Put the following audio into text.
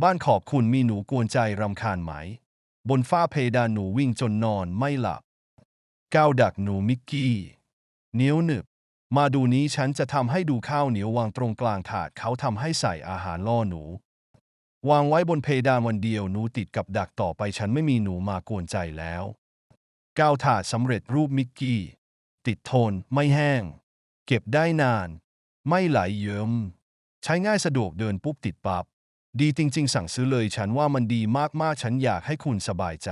บ้านขอบคุณมีหนูกวนใจรำคาญไหมบนฝ้าเพดานหนูวิ่งจนนอนไม่หลับก้าวดักหนูมิกกี้นิ้วหนึบมาดูนี้ฉันจะทำให้ดูข้าวเหนียววางตรงกลางถาดเขาทำให้ใส่อาหารล่อหนูวางไว้บนเพดานวันเดียวหนูติดกับดักต่อไปฉันไม่มีหนูมากวนใจแล้วก้าวถาดสำเร็จรูปมิกกี้ติดทนไม่แห้งเก็บได้นานไม่ไหลเยิ้มใช้ง่ายสะดวกเดินปุ๊บติดปั๊บดีจริงๆสั่งซื้อเลยฉันว่ามันดีมากๆฉันอยากให้คุณสบายใจ